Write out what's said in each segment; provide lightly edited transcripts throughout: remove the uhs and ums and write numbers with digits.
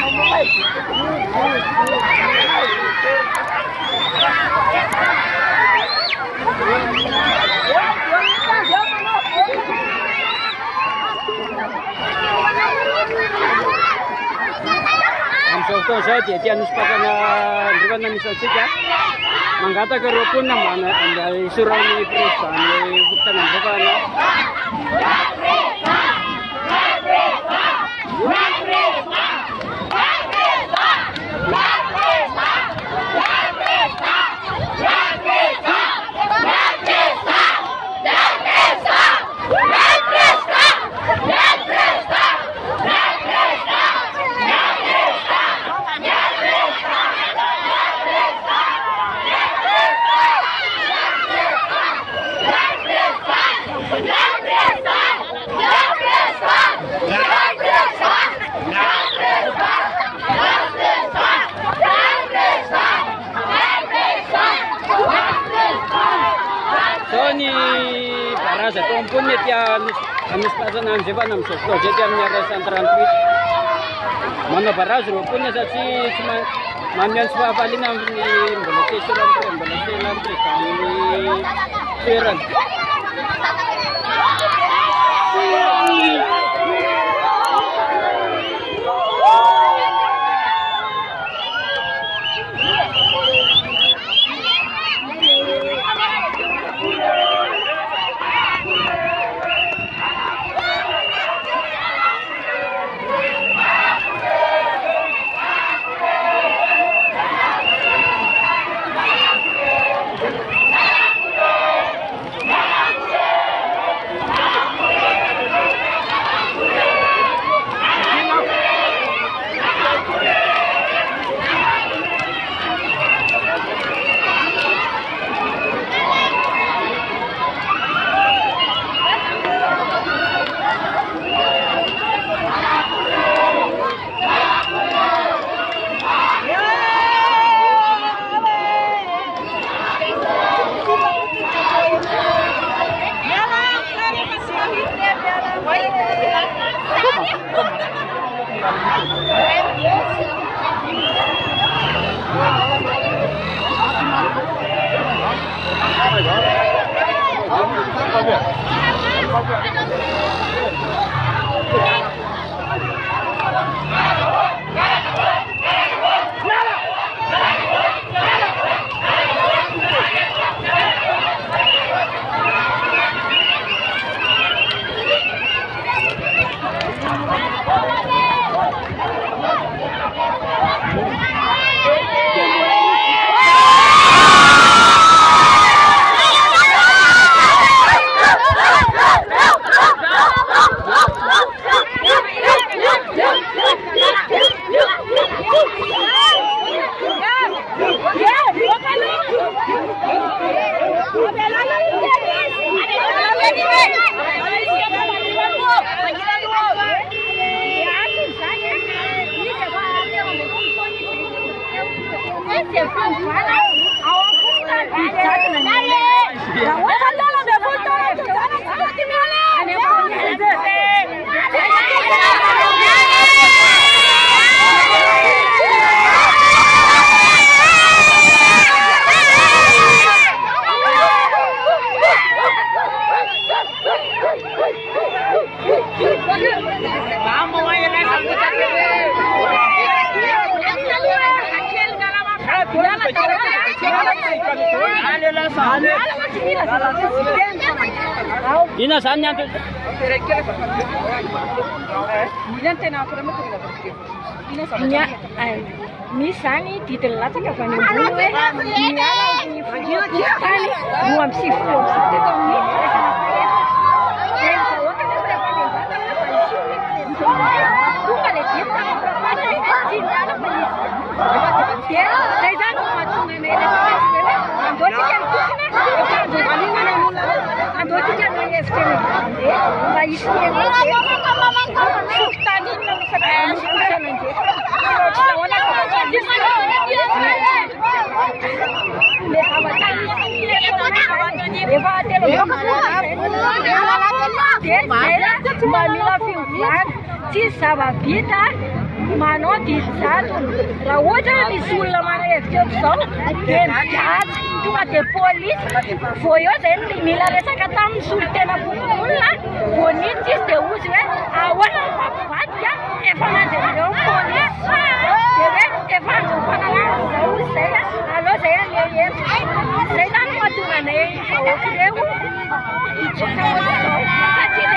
Amsokto saya dia nuspaka na bukan na misal sika. Manggata ke rupun na mana andai surau ni presa ni bukan na bukan na. Ni para sa kompon niya tiyan amis pa sa nam siya nam soslo siya tiyan niya sa antran tweet mana para sa kompon niya sa si mamyan sa paling nam ni balete suram pre balete lam pre kami peran Ina sanya tu. Misalnya di telat tak apa ni buat, ni ada ni kali muam sifur, kita ni. Mamila filtrar, se salva a vida. manao didy-jato. Raha ohatra hoe misy olona manahevitra eo izao dia migaty tonga dia pôlisy. Vao eo izay mila resaka tamin'ny solon-tena olona, vao niditra izy dia ozy hoe ahoana ny vakivaky efa manjereo ny pôlisy. Dia hoe efa anjofana izao ozy izay aleo izay alehevitra. Izay zany no mahatonga anay vahoaka ireo hitsoka ohatr'izao satria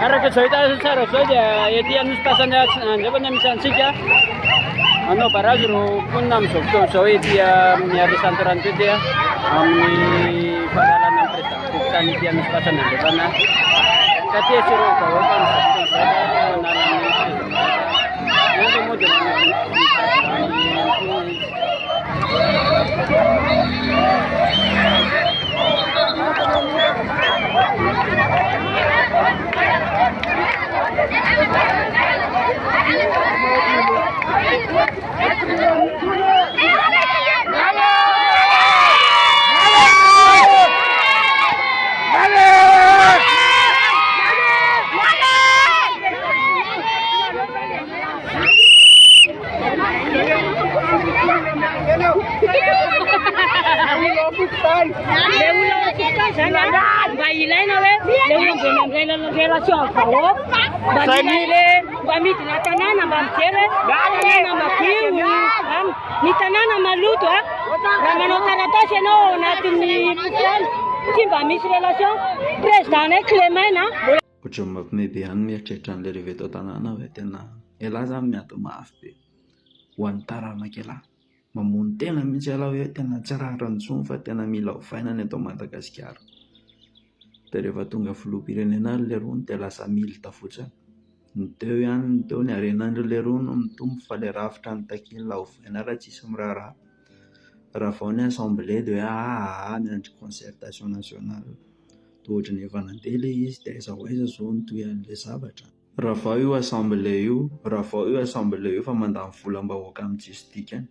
Araka izao hita tsara izao dia ety anosimpasany andrapany misy antsika manao barazy roponina amin'izao fotoana izao ety amin'ny Arisanto rano ety amin'ny fahalalana amin'ny président kokotany ety anosimpasany andrapana ka tesy ireo vahoaka amin'izao fotoana izao moa mba ilaina hoe le olona be amin'ny relation amin'ny vahoaka mba midina tanàna mba mijery tanàna madio ny tanàna maloto raha manao taratasy ianao anatin'ny mpitany tsy mba misy relation président nay Clémaina. Ohatry ny mampimebe any mieritreritra an'ilay rehefa eto tanàna hoe tena elahy zany miady mafy be ho an'ny taranak'elahy mamono tena mihitsy ala hoe tena tsy raha intsony fa tena mila hovainana eto Madagasikara. Dia rehefa tonga filoham-pirenena ilay rony dia lasa milita fotsiny. Ny teo ihany ny teo ny harenandry ilay rony no mitombo fa ilay rafitra ny takiny la hovaina raha tsisy miraharaha. Raha vao ny assemblée dia hoe miandry concertation nationale. Toa ohatry ny efa nandeha ilay izy dia aiza ho aiza zao ny toy an'ilay zavatra. Raha vao io assemblée io fa mandany volam-bahoaka amin'ny tsisy dikany.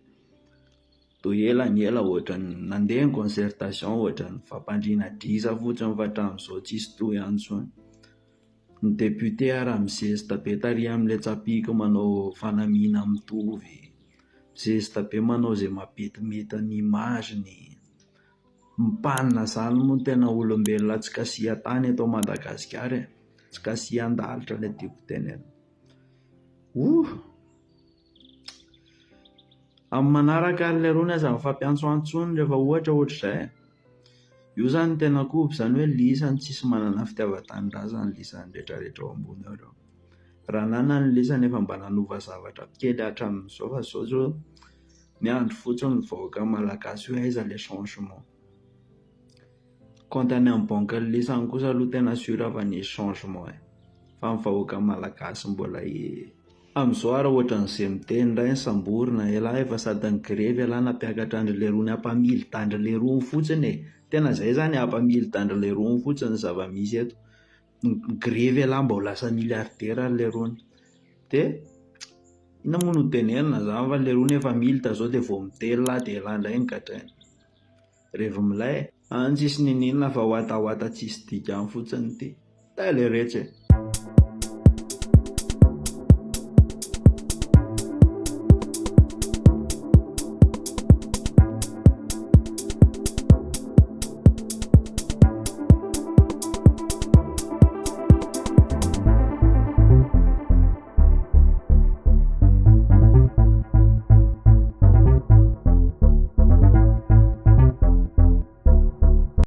Toa ela ny ela ohatra ny nandeha ny concertation ohatra ny fampandriana driza fotsiny fa hatramin'izao tsisy toy ihany intsony. Ny député ara-mizezita be tary amin'ilay tsapika manao fanamiana mitovy, mizezita be manao izay mabetimety ny imageny. Mipanina zany moa tena olombelona tsy kasia tany eto Madagasikara tsy kasia andalitra ilay tiako tenena. Amin'ny manaraka ilay rony aza mifampiantsoantsony rehefa ohatra ohatr'izay. Io zany tena koby zany hoe lisany tsisy manana fitiavan-tany zany lisany rehetrarehetra ao ambony ao reo. Raha nana ny lisany efa mba nanova zavatra kely hatramin'izao fa zao miandry fotsiny ny vahoaka malagasy hoe aiza ilay changement. Compte any amin'ny banque ny lisany kosa aloha tena sûr fa nisy changement fa ny vahoaka malagasy mbola amin'izao ara ohatra n'izay miteny indray ny samborina elahy efa sady ny grevy elahy nampiakatra andry rony hampamily dandry rony fotsiny tena izay zany hampamily dandry rony fotsiny zava-misy eto. Ny grevy elahy mba ho lasa miliardera rony. Dia ina moa no tenenina zany fa rony efa milita zao dia vao mitely lahy dia elahy indray ny gadrainy. Rehefa milay tsisy ninina fa hoata tsisy dikany fotsiny ty. Tele rehetra.